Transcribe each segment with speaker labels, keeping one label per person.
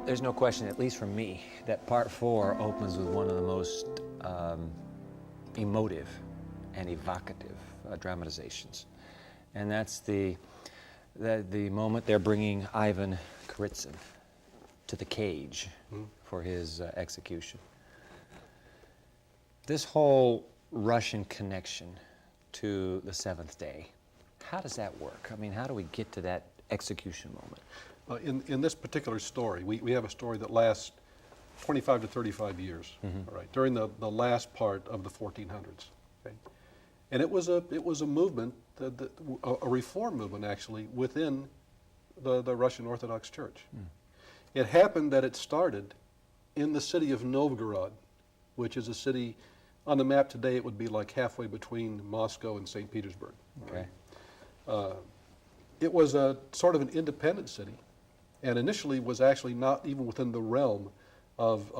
Speaker 1: There's no question, at least for me, that part 4 opens with one of the most emotive and evocative dramatizations. And that's the moment they're bringing Ivan Kuritsyn to the cage for his execution. This whole Russian connection to the seventh day, how does that work? I mean, how do we get to that execution moment?
Speaker 2: In this particular story, we have a story that lasts 25 to 35 years, all right, during the last part of the 1400s. Okay? And it was a movement, a reform movement actually, within the Russian Orthodox Church. It happened that it started in the city of Novgorod, which is a city, on the map today it would be like halfway between Moscow and St. Petersburg.
Speaker 1: Okay.
Speaker 2: It was a sort of an independent city, and initially was actually not even within the realm of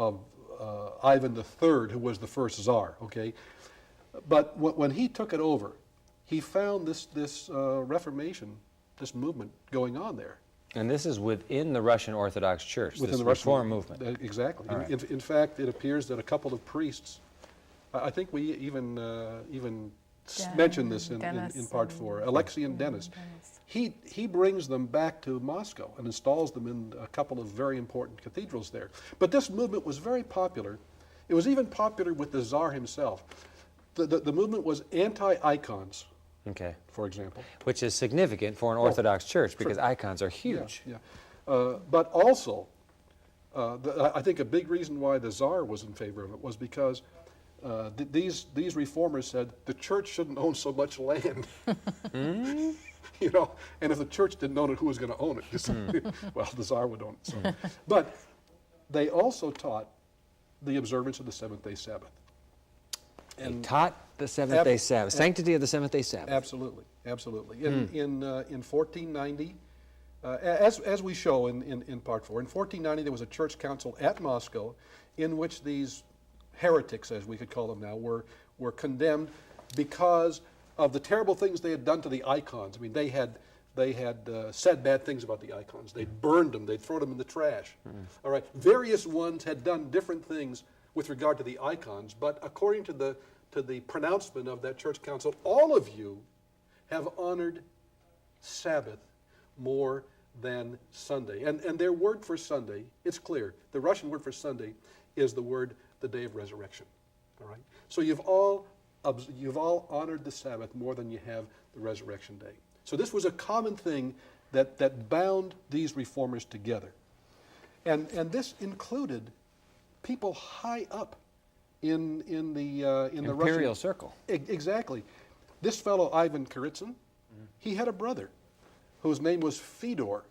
Speaker 2: Ivan III, who was the first Tsar, okay? But when he took it over, he found this Reformation, this movement going on there.
Speaker 1: And this is within the Russian Orthodox Church,
Speaker 2: Within
Speaker 1: this
Speaker 2: the
Speaker 1: reform
Speaker 2: Russian,
Speaker 1: movement.
Speaker 2: Exactly.
Speaker 1: Right.
Speaker 2: In fact, it appears that a couple of priests, I think we even mentioned this in part 4, Alexei and Dennis. He brings them back to Moscow and installs them in a couple of very important cathedrals there. But this movement was very popular. It was even popular with the Tsar himself. The movement was anti-icons,
Speaker 1: Okay.
Speaker 2: for example.
Speaker 1: Which is significant for an Orthodox church because icons are huge.
Speaker 2: Yeah. But also, I think a big reason why the Tsar was in favor of it was because these reformers said the church shouldn't own so much land. You know, and if the church didn't own it, who was going to own it? Well, the Tsar would own it. So. But they also taught the observance of the seventh-day Sabbath.
Speaker 1: They taught the seventh-day Sabbath, sanctity of the seventh-day Sabbath.
Speaker 2: Absolutely, absolutely. In 1490, as we show in part 4, in 1490 there was a church council at Moscow in which these heretics, as we could call them now, were condemned because of the terrible things they had done to the icons. I mean, they had said bad things about the icons. They'd burned them. They'd thrown them in the trash. All right. Various ones had done different things with regard to the icons, but according to the pronouncement of that church council, all of you have honored Sabbath more than Sunday. And their word for Sunday, it's clear. The Russian word for Sunday is the word the day of resurrection. All right. So you've all honored the Sabbath more than you have the resurrection day. So this was a common thing that bound these reformers together, and this included people high up in the
Speaker 1: Imperial
Speaker 2: Russian
Speaker 1: circle.
Speaker 2: Exactly. This fellow Ivan Kuritsyn, he had a brother whose name was Fyodor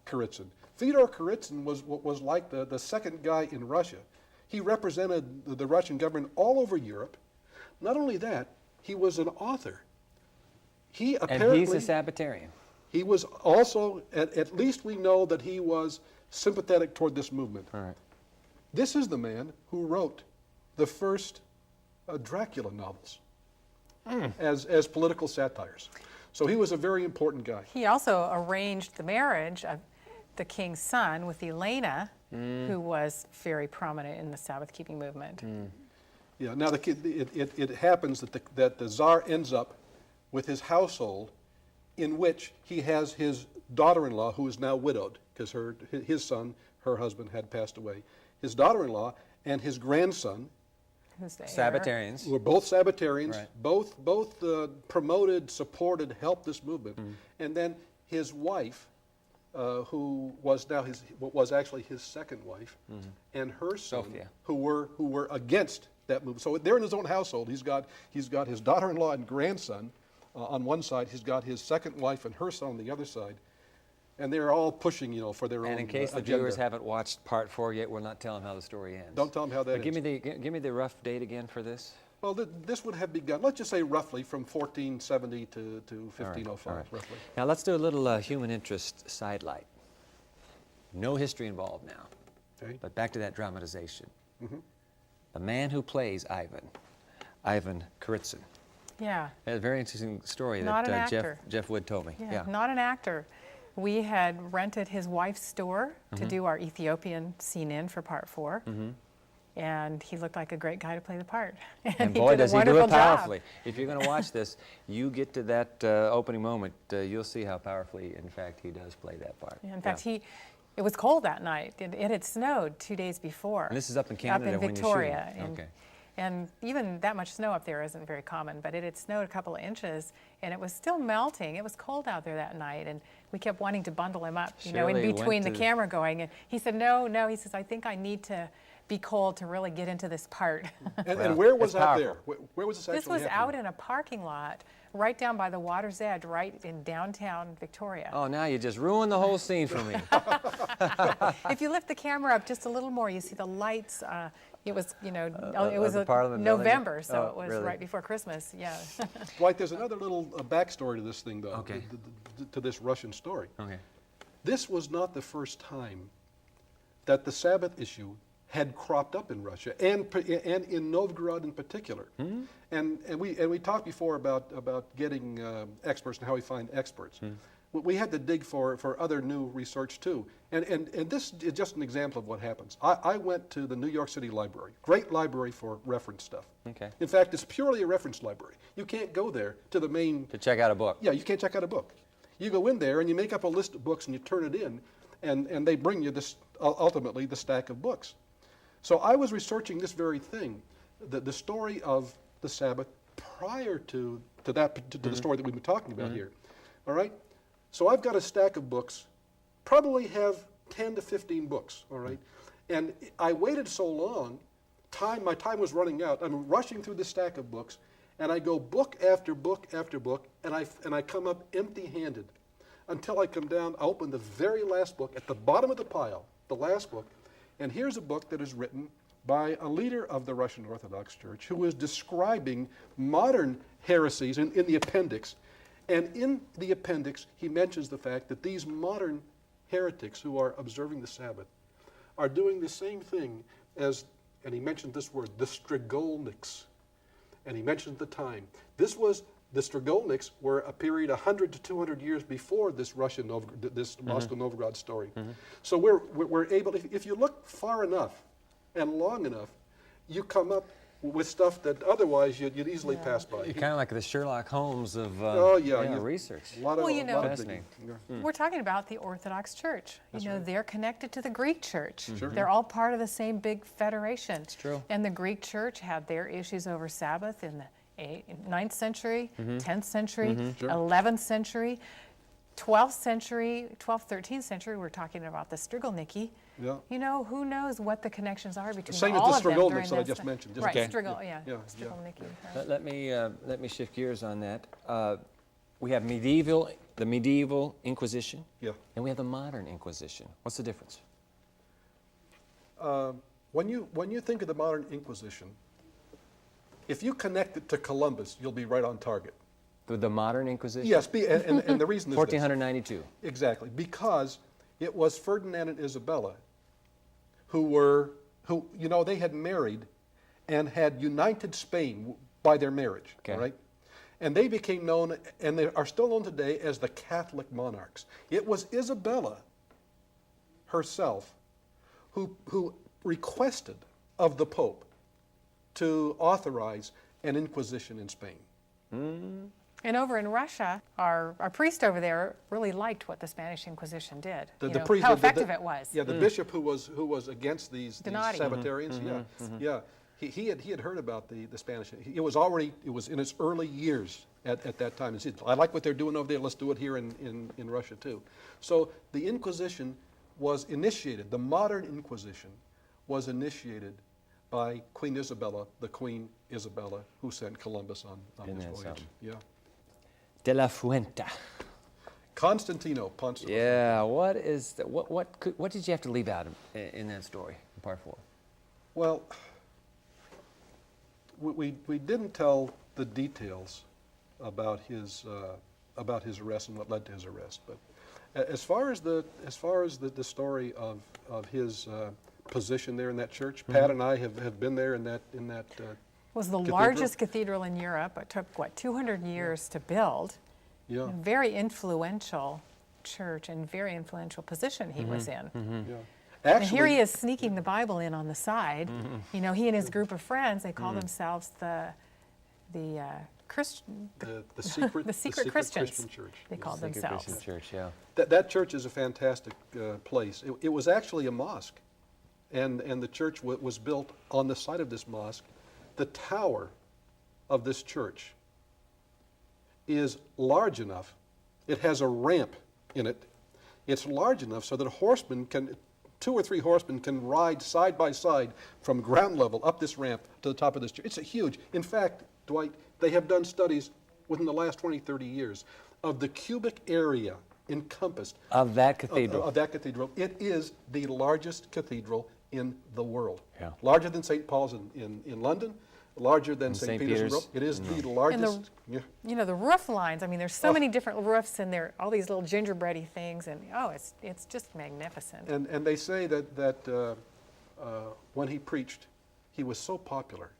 Speaker 2: Kuritsyn. Fyodor Kuritsyn was like the second guy in Russia. He represented the Russian government all over Europe. Not only that, he was an author.
Speaker 1: And he's a Sabbatarian.
Speaker 2: He was also, at least we know that he was sympathetic toward this movement.
Speaker 1: All right.
Speaker 2: This is the man who wrote the first Dracula novels as political satires. So he was a very important guy.
Speaker 3: He also arranged the marriage of the king's son with Elena, who was very prominent in the Sabbath-keeping movement.
Speaker 2: Yeah. Now it happens that the Tsar ends up with his household, in which he has his daughter-in-law, who is now widowed because his son, her husband, had passed away. His daughter-in-law and his grandson,
Speaker 3: Who's the heir?
Speaker 1: Sabbatarians.
Speaker 2: who were both Sabbatarians,
Speaker 1: Right.
Speaker 2: both promoted, supported, helped this movement, and then his wife, who was now was actually his second wife, and her son,
Speaker 1: Sophia.
Speaker 2: who were against that movement. So they're in his own household. He's got his daughter-in-law and grandson on one side. He's got his second wife and her son on the other side, and they're all pushing, for their own
Speaker 1: And in case the
Speaker 2: agenda.
Speaker 1: viewers haven't watched part 4 yet, we'll not tell them how the story ends.
Speaker 2: Don't tell them how that
Speaker 1: But
Speaker 2: ends.
Speaker 1: give me the rough date again for this.
Speaker 2: Well, this would have begun, let's just say roughly from 1470 to 1505,
Speaker 1: All right.
Speaker 2: roughly.
Speaker 1: Now let's do a little human interest sidelight. No history involved now,
Speaker 2: Okay.
Speaker 1: but back to that dramatization. The man who plays Ivan Kuritsyn.
Speaker 3: Yeah.
Speaker 1: A very interesting story
Speaker 3: Not
Speaker 1: that
Speaker 3: an actor.
Speaker 1: Jeff Wood told me.
Speaker 3: Yeah, not an actor. We had rented his wife's store to do our Ethiopian scene-in for part 4. And he looked like a great guy to play the part.
Speaker 1: And
Speaker 3: he
Speaker 1: boy,
Speaker 3: did a
Speaker 1: does he do
Speaker 3: wonderful
Speaker 1: it powerfully.
Speaker 3: job.
Speaker 1: If you're going to watch this, you get to that opening moment, you'll see how powerfully, in fact, he does play that part.
Speaker 3: In fact, it was cold that night. It had snowed 2 days before.
Speaker 1: And this is up in Canada
Speaker 3: up in
Speaker 1: when
Speaker 3: Victoria.
Speaker 1: you're shooting. Okay.
Speaker 3: And even that much snow up there isn't very common, but it had snowed a couple of inches, and it was still melting. It was cold out there that night, and we kept wanting to bundle him up, in
Speaker 1: Shirley
Speaker 3: between the
Speaker 1: went to-
Speaker 3: camera going. And he said, no, he says, I think I need to be cold to really get into this part.
Speaker 2: And where was
Speaker 1: it's
Speaker 2: that
Speaker 1: powerful.
Speaker 2: there? Where was this actually
Speaker 3: This was
Speaker 2: happening?
Speaker 3: out in a parking lot, right down by the water's edge, right in downtown Victoria.
Speaker 1: Oh, now you just ruined the whole scene for me.
Speaker 3: If you lift the camera up just a little more, you see the lights. It was, it was
Speaker 1: the Parliament building?
Speaker 3: November, so
Speaker 1: Oh,
Speaker 3: it was
Speaker 1: really?
Speaker 3: right before Christmas. Yeah.
Speaker 2: Dwight, there's another little backstory to this thing, though,
Speaker 1: Okay.
Speaker 2: to this Russian story.
Speaker 1: Okay.
Speaker 2: This was not the first time that the Sabbath issue had cropped up in Russia, and in Novgorod in particular. And we talked before about getting experts and how we find experts. We had to dig for other new research too. And this is just an example of what happens. I went to the New York City Library, great library for reference stuff.
Speaker 1: Okay.
Speaker 2: In fact, it's purely a reference library. You can't go there to the main.
Speaker 1: To check out a book.
Speaker 2: Yeah, you can't check out a book. You go in there and you make up a list of books and you turn it in, and they bring you this ultimately the stack of books. So I was researching this very thing, the story of the Sabbath prior to the story that we've been talking about here. All right? So I've got a stack of books, probably have 10 to 15 books, all right? And I waited so long, my time was running out. I'm rushing through this stack of books, and I go book after book after book, and I come up empty-handed until I come down, I open the very last book at the bottom of the pile, the last book, and here's a book that is written by a leader of the Russian Orthodox Church who is describing modern heresies in the appendix. And in the appendix, he mentions the fact that these modern heretics who are observing the Sabbath are doing the same thing as, and he mentioned this word, the Strigolniks. And he mentioned the time. The Strigolniks were a period 100 to 200 years before this Moscow Novgorod story. So we're able, if you look far enough and long enough, you come up with stuff that otherwise you'd easily pass by.
Speaker 1: You're kind of like the Sherlock Holmes of research.
Speaker 2: A lot of
Speaker 1: Fascinating.
Speaker 3: We're talking about the Orthodox Church. They're connected to the Greek Church.
Speaker 2: Sure.
Speaker 3: They're all part of the same big federation. It's
Speaker 1: true.
Speaker 3: And the Greek Church had their issues over Sabbath in the 9th century, 10th century, 11th century, 12th century, 12th, 13th century. We're talking about the Strigolniki.
Speaker 2: Yeah.
Speaker 3: Who knows what the connections are between
Speaker 2: Same
Speaker 3: all
Speaker 2: as
Speaker 3: of
Speaker 2: the
Speaker 3: them during
Speaker 2: Strigolniks that I
Speaker 3: this
Speaker 2: just
Speaker 3: time.
Speaker 2: mentioned.
Speaker 3: Right,
Speaker 1: Okay.
Speaker 3: Strigolniki. Right.
Speaker 1: Let me shift gears on that. We have the medieval Inquisition, and we have the modern Inquisition. What's the difference?
Speaker 2: When you think of the modern Inquisition, if you connect it to Columbus, you'll be right on target.
Speaker 1: The modern Inquisition?
Speaker 2: Yes, and the reason is
Speaker 1: 1492.
Speaker 2: This. Exactly, because it was Ferdinand and Isabella who they had married and had united Spain by their marriage, all right? And they became known, and they are still known today, as the Catholic monarchs. It was Isabella herself who requested of the Pope to authorize an inquisition in Spain.
Speaker 3: And over in Russia, our priest over there really liked what the Spanish Inquisition did.
Speaker 2: The priest,
Speaker 3: how effective it was.
Speaker 2: Yeah, the bishop who was against these
Speaker 3: Donati.
Speaker 2: Sabbatarians. He had heard about the Spanish. It was in its early years at that time. And said, I like what they're doing over there. Let's do it here in Russia too. So the Inquisition was initiated. The modern Inquisition was initiated by Queen Isabella, the Queen Isabella, who sent Columbus on his voyage. Yeah.
Speaker 1: De la Fuente.
Speaker 2: Constantino, Ponce.
Speaker 1: Yeah. What did you have to leave out in that story, in part 4?
Speaker 2: Well, we didn't tell the details about his arrest and what led to his arrest, but as far as the story of his position there in that church, Pat and I have been there in that.
Speaker 3: It was the
Speaker 2: cathedral.
Speaker 3: largest cathedral in Europe. It took 200 years to build.
Speaker 2: Yeah.
Speaker 3: Very influential church and very influential position he was in.
Speaker 2: Yeah.
Speaker 3: And here he
Speaker 2: Actually,
Speaker 3: is sneaking the Bible in on the side. You know, he and his group of friends, they call themselves the Christian,
Speaker 2: the secret,
Speaker 3: the secret Christians.
Speaker 2: Christian church.
Speaker 3: They called
Speaker 1: Secret
Speaker 3: themselves.
Speaker 1: Christian Church, yeah.
Speaker 2: That church is a fantastic place. It was actually a mosque, and the church was built on the site of this mosque. The tower of this church is large enough. It has a ramp in it. It's large enough so that two or three horsemen can ride side by side from ground level up this ramp to the top of this church. It's a huge. In fact, Dwight, they have done studies within the last 20, 30 years of the cubic area encompassed
Speaker 1: Of that cathedral.
Speaker 2: of that cathedral. It is the largest cathedral in the world.
Speaker 1: Yeah.
Speaker 2: Larger than St. Paul's in London, larger than St.
Speaker 1: St.
Speaker 2: Peter's in
Speaker 1: Peter's.
Speaker 2: Rome. It is the largest. Yeah.
Speaker 3: You know, the roof lines, I mean, there's so many different roofs and there all these little gingerbready things, and it's just magnificent.
Speaker 2: And they say that when he preached, he was so popular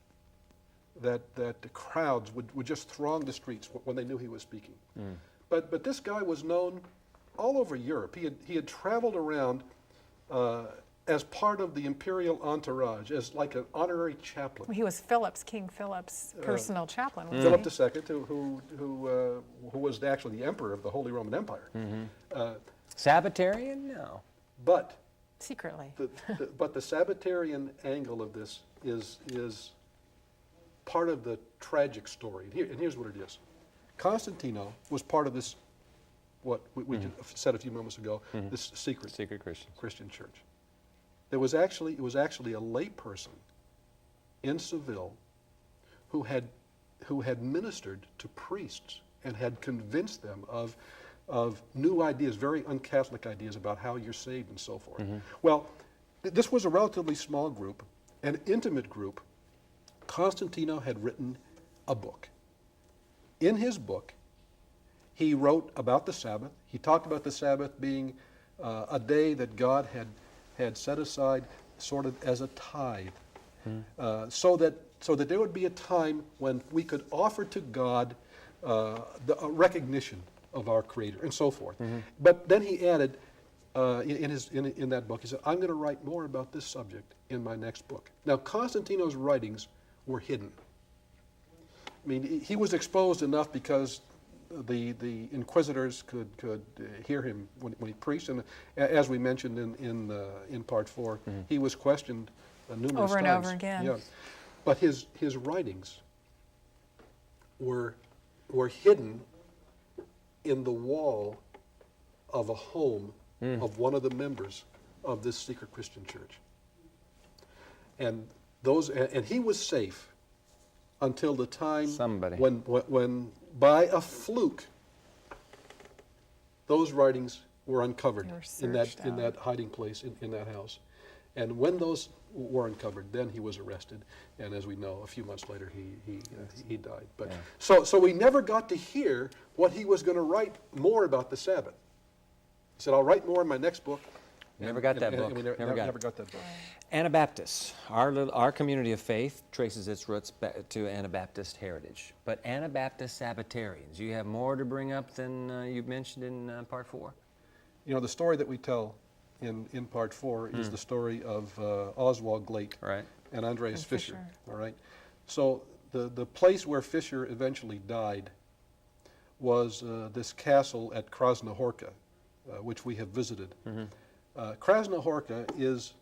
Speaker 2: that the crowds would just throng the streets when they knew he was speaking. But this guy was known all over Europe. He had traveled around as part of the imperial entourage, as like an honorary chaplain.
Speaker 3: He was King Philip's personal chaplain, wasn't
Speaker 2: Philip
Speaker 3: he?
Speaker 2: II, who was actually the emperor of the Holy Roman Empire.
Speaker 1: Sabbatarian? No.
Speaker 2: But
Speaker 3: Secretly.
Speaker 2: the Sabbatarian angle of this is part of the tragic story. And here's what it is. Costantino was part of this, what we just said a few moments ago, this secret Christian church. It was actually a lay person in Seville who had ministered to priests and had convinced them of new ideas, very un-Catholic ideas about how you're saved and so forth. Well, this was a relatively small group, an intimate group. Costantino had written a book. In his book, he wrote about the Sabbath. He talked about the Sabbath being a day that God had set aside sort of as a tithe, so that there would be a time when we could offer to God a recognition of our Creator and so forth. But then he added in that book, he said, I'm going to write more about this subject in my next book. Now, Costantino's writings were hidden. I mean, he was exposed enough because the inquisitors could hear him when he preached, and as we mentioned in part 4, he was questioned numerous times.
Speaker 3: Over and over again.
Speaker 2: Yeah. But his writings were hidden in the wall of a home of one of the members of this secret Christian church, and he was safe until the time when by a fluke those writings were uncovered in that hiding place in that house. And when those were uncovered, then he was arrested, and as we know, a few months later he died. But so we never got to hear what he was going to write more about the Sabbath. He said, I'll write more in my next book.
Speaker 1: Never got that book.
Speaker 2: We never got that book.
Speaker 1: Anabaptists. Our community of faith traces its roots back to Anabaptist heritage. But Anabaptist Sabbatarians, you have more to bring up than you mentioned in part 4?
Speaker 2: You know, the story that we tell in part 4 is the story of Oswald Glate and Andreas Fischer. All right. So the place where Fischer eventually died was this castle at Krasna-Horka, which we have visited. Krasna-Horka is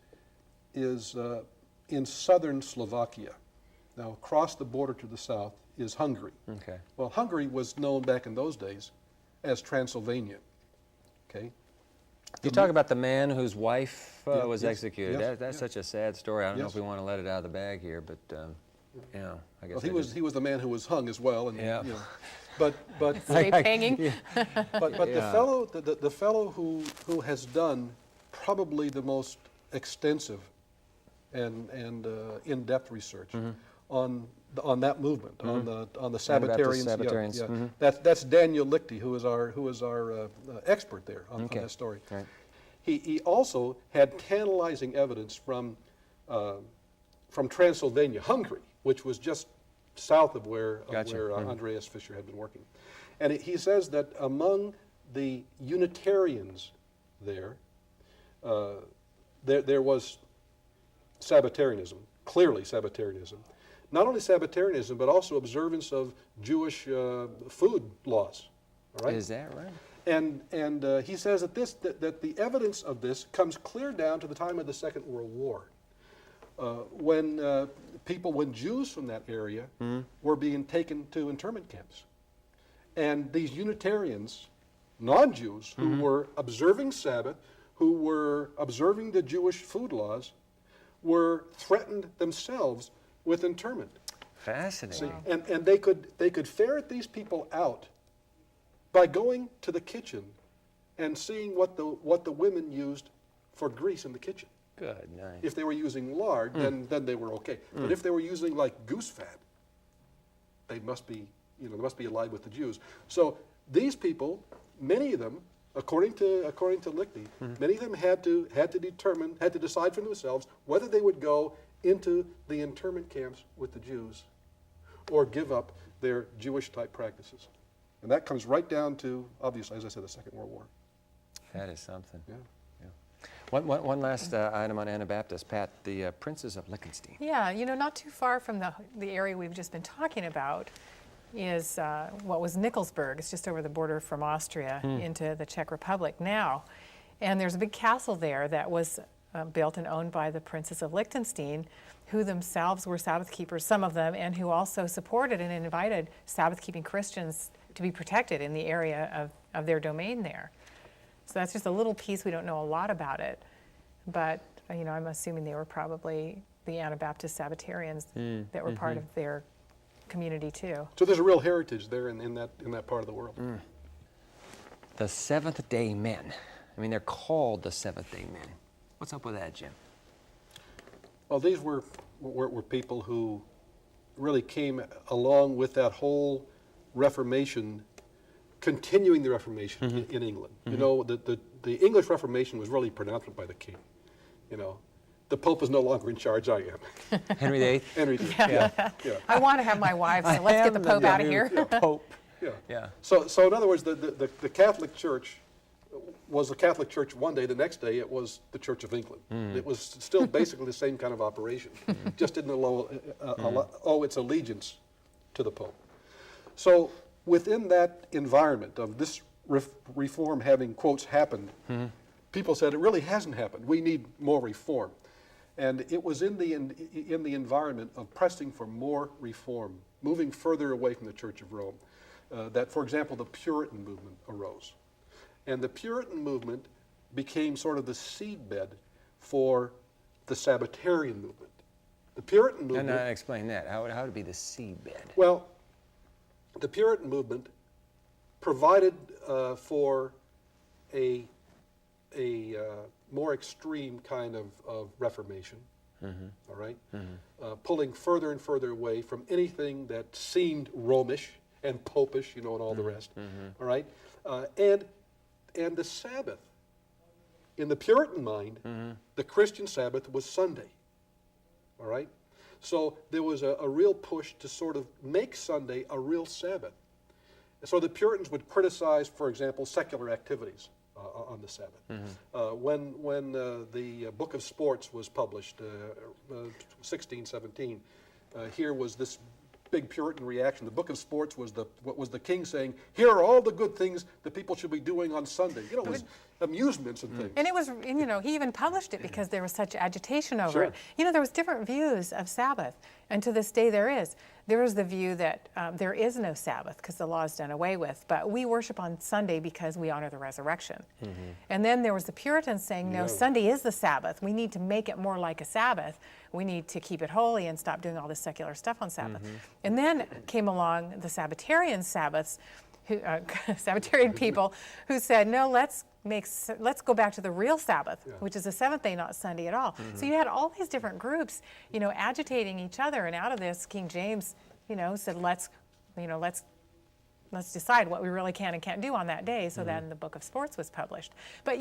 Speaker 2: in southern Slovakia. Now, across the border to the south is Hungary.
Speaker 1: Okay.
Speaker 2: Well, Hungary was known back in those days as Transylvania. Okay.
Speaker 1: You talk about the man whose wife was
Speaker 2: yes,
Speaker 1: executed.
Speaker 2: yes,
Speaker 1: That's such a sad story. I don't know
Speaker 2: Yes.
Speaker 1: if we want to let it out of the bag here, but I guess
Speaker 2: Well, he was the man who was hung as well, and
Speaker 1: Yeah.
Speaker 2: you know, but
Speaker 3: Stay hanging.
Speaker 2: but the fellow who has done probably the most extensive and in-depth research on that movement, on the Sabbatarians.
Speaker 1: Sabbatarians.
Speaker 2: That's Daniel Lichty, who is our expert there on that story.
Speaker 1: Right.
Speaker 2: He also had tantalizing evidence from Transylvania, Hungary, which was just south of where
Speaker 1: Gotcha.
Speaker 2: Andreas Fischer had been working. And he says that among the Unitarians there, there was Sabbatarianism, clearly Sabbatarianism. Not only Sabbatarianism, but also observance of Jewish food laws. All right?
Speaker 1: Is that right?
Speaker 2: And he says that the evidence of this comes clear down to the time of the Second World War, when Jews from that area were being taken to internment camps. And these Unitarians, non-Jews, who were observing Sabbath, who were observing the Jewish food laws, were threatened themselves with internment.
Speaker 1: Fascinating.
Speaker 2: See, and they could ferret these people out by going to the kitchen and seeing what the women used for grease in the kitchen.
Speaker 1: Good night.
Speaker 2: If they were using lard, then they were okay. But if they were using like goose fat, they must be allied with the Jews. So these people, many of them, according to Lichty, many of them had to decide for themselves whether they would go into the internment camps with the Jews or give up their Jewish type practices. And that comes right down to, obviously, as I said, the Second World War.
Speaker 1: That is something.
Speaker 2: Yeah.
Speaker 1: One last item on Anabaptists, Pat, the Princes of Liechtenstein.
Speaker 3: Yeah, not too far from the area we've just been talking about is what was Nickelsburg. It's just over the border from Austria into the Czech Republic now. And there's a big castle there that was built and owned by the Princes of Liechtenstein, who themselves were Sabbath keepers, some of them, and who also supported and invited Sabbath-keeping Christians to be protected in the area of their domain there. So that's just a little piece. We don't know a lot about it, but I'm assuming they were probably the Anabaptist Sabbatarians that were part of their community too.
Speaker 2: So there's a real heritage there in that part of the world.
Speaker 1: The Seventh-day Men. I mean, they're called the Seventh-day Men. What's up with that, Jim?
Speaker 2: Well, these were people who really came along with that whole Reformation, continuing the Reformation in England. The English Reformation was really pronounced by the king. The Pope is no longer in charge. I am.
Speaker 1: Henry VIII?
Speaker 2: Henry VIII.
Speaker 3: Yeah. I want to have my wife, so let's get the Pope out of here.
Speaker 1: Pope.
Speaker 2: Yeah.
Speaker 1: Yeah.
Speaker 2: So in other words, the Catholic Church was the Catholic Church one day. The next day, it was the Church of England. It was still basically the same kind of operation. Just didn't owe its allegiance to the Pope. So within that environment of this reform having, quotes, happened, people said it really hasn't happened. We need more reform. And it was in the environment of pressing for more reform, moving further away from the Church of Rome, that, for example, the Puritan movement arose. And the Puritan movement became sort of the seedbed for the Sabbatarian movement. The Puritan movement...
Speaker 1: And explain that. How would it be the seedbed?
Speaker 2: Well, the Puritan movement provided for a more extreme kind of Reformation, all right? Pulling further and further away from anything that seemed Romish and Popish, and all the rest, all right? And the Sabbath, in the Puritan mind, the Christian Sabbath was Sunday, all right? So there was a real push to sort of make Sunday a real Sabbath. So the Puritans would criticize, for example, secular activities on the Sabbath. When the Book of Sports was published, 1617, here was this big Puritan reaction. The Book of Sports was the king saying, here are all the good things that people should be doing on Sunday. It was amusements and things.
Speaker 3: And it was, he even published it because there was such agitation over
Speaker 2: Sure.
Speaker 3: it. There was different views of Sabbath, and to this day there is. There is the view that there is no Sabbath because the law is done away with, but we worship on Sunday because we honor the resurrection. And then there was the Puritans saying, no, Sunday is the Sabbath. We need to make it more like a Sabbath. We need to keep it holy and stop doing all this secular stuff on Sabbath. And then came along the Sabbatarian Sabbaths, Sabbatarian people who said, no, let's go back to the real Sabbath, which is the seventh day, not Sunday at all. So you had all these different groups, agitating each other, and out of this, King James, said, let's decide what we really can and can't do on that day. So then the Book of Sports was published. But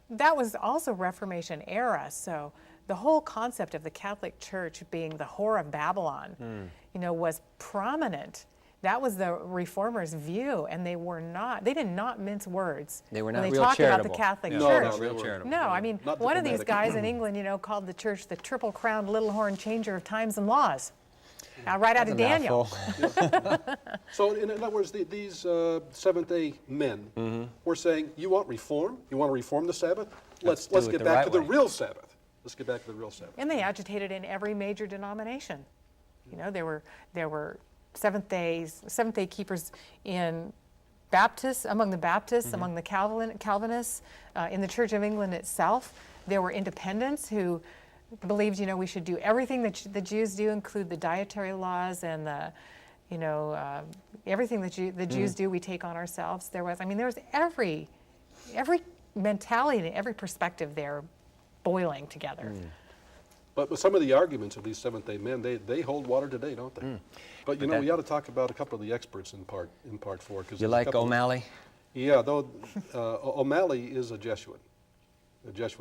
Speaker 3: that was also Reformation era. So the whole concept of the Catholic Church being the whore of Babylon, was prominent That was the Reformers' view, and they did not mince words.
Speaker 1: They were
Speaker 3: when
Speaker 1: not
Speaker 3: they
Speaker 1: real
Speaker 3: talked
Speaker 1: charitable.
Speaker 3: about the Catholic
Speaker 1: Yeah.
Speaker 3: Church.
Speaker 2: No,
Speaker 1: real charitable.
Speaker 3: No, I mean,
Speaker 2: Not
Speaker 3: one of these
Speaker 2: diplomatic.
Speaker 3: guys in England, called the church the triple-crowned little horn changer of times and laws. Right out of Daniel.
Speaker 2: So in other words, these Seventh-day men were saying, you want reform? You want to reform the Sabbath? Let's
Speaker 1: do it
Speaker 2: get
Speaker 1: the
Speaker 2: back
Speaker 1: right
Speaker 2: to the
Speaker 1: way.
Speaker 2: real Sabbath. Let's get back to the real Sabbath.
Speaker 3: And they agitated in every major denomination. There were Seventh-day keepers in Baptists, among the Baptists, among the Calvinists, in the Church of England itself. There were independents who believed, we should do everything that the Jews do, include the dietary laws and the, everything that the Jews do, we take on ourselves. There was every mentality and every perspective there boiling together.
Speaker 2: But with some of the arguments of these Seventh-day men, they hold water today, don't they? But we ought to talk about a couple of the experts in part 4.
Speaker 1: You like O'Malley?
Speaker 2: Yeah, though O'Malley is a Jesuit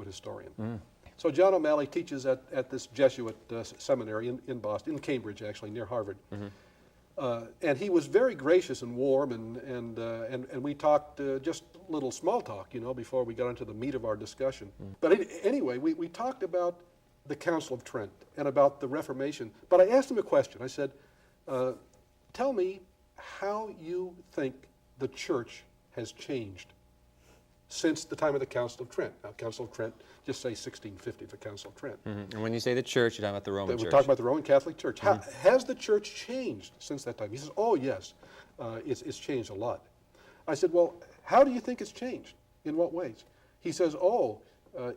Speaker 2: historian. So John O'Malley teaches at this Jesuit seminary in Boston, in Cambridge actually, near Harvard. And he was very gracious and warm, and we talked just a little small talk, before we got into the meat of our discussion. But anyway, we talked about the Council of Trent and about the Reformation. But I asked him a question. I said, tell me how you think the church has changed since the time of the Council of Trent. Now, Council of Trent, just say 1650, the Council of Trent.
Speaker 1: And when you say the church, you're talking about the Roman
Speaker 2: We're
Speaker 1: Church.
Speaker 2: talking about the Roman Catholic Church. Has the church changed since that time? He says, oh, yes, it's changed a lot. I said, well, how do you think it's changed? In what ways? He says,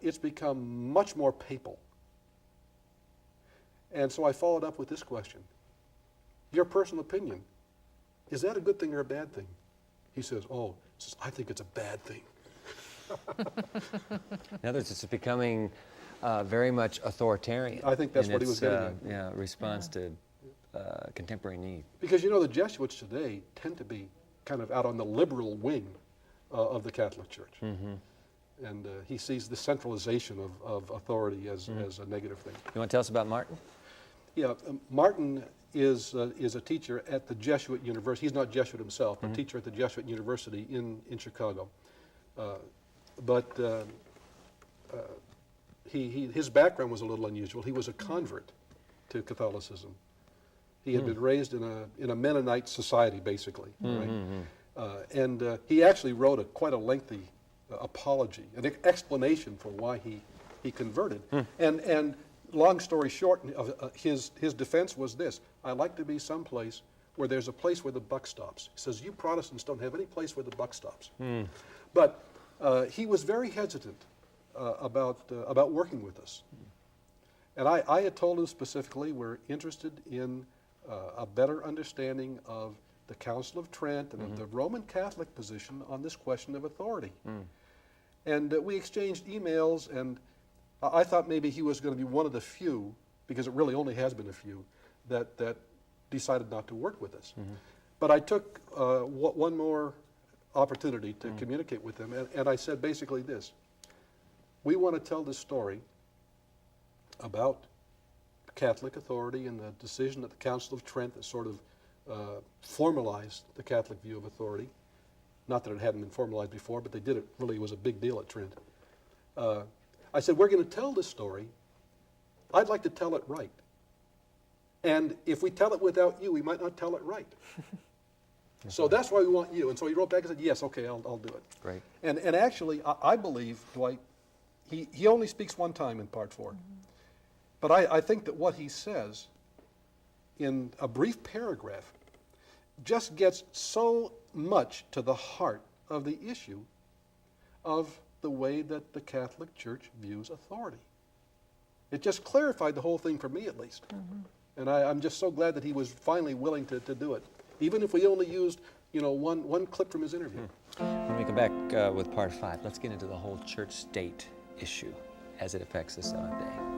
Speaker 2: it's become much more papal. And so I followed up with this question. Your personal opinion, is that a good thing or a bad thing? He says, I think it's a bad thing.
Speaker 1: In other words, it's becoming very much authoritarian.
Speaker 2: I think that's
Speaker 1: in
Speaker 2: what he was
Speaker 1: its,
Speaker 2: getting at.
Speaker 1: response to contemporary need.
Speaker 2: Because the Jesuits today tend to be kind of out on the liberal wing of the Catholic Church. And he sees the centralization of authority as a negative thing.
Speaker 1: You want to tell us about Martin?
Speaker 2: Yeah, Martin is a teacher at the Jesuit University. He's not Jesuit himself, but teacher at the Jesuit University in Chicago. But his background was a little unusual. He was a convert to Catholicism. He had been raised in a Mennonite society, basically, right? And he actually wrote quite a lengthy apology, an explanation for why he converted. And long story short, his defense was this: I like to be someplace where there's a place where the buck stops. He says, you Protestants don't have any place where the buck stops. But he was very hesitant about working with us. And I had told him specifically, we're interested in a better understanding of the Council of Trent and of the Roman Catholic position on this question of authority. And we exchanged emails, and I thought maybe he was going to be one of the few, because it really only has been a few, that decided not to work with us. But I took one more opportunity to communicate with them, and I said basically this: we want to tell this story about Catholic authority and the decision at the Council of Trent that sort of formalized the Catholic view of authority. Not that it hadn't been formalized before, but they did it. Really, it was a big deal at Trent. I said, we're going to tell this story. I'd like to tell it right. And if we tell it without you, we might not tell it right. So that's why we want you. And so he wrote back and said, yes, okay, I'll do it.
Speaker 1: Great.
Speaker 2: And actually, I believe, Dwight, he only speaks one time in part 4. But I think that what he says in a brief paragraph just gets so much to the heart of the issue of the way that the Catholic Church views authority. It just clarified the whole thing for me, at least. And I'm just so glad that he was finally willing to do it, even if we only used one clip from his interview.
Speaker 1: When we come back with part 5, let's get into the whole church-state issue as it affects the Seventh Day.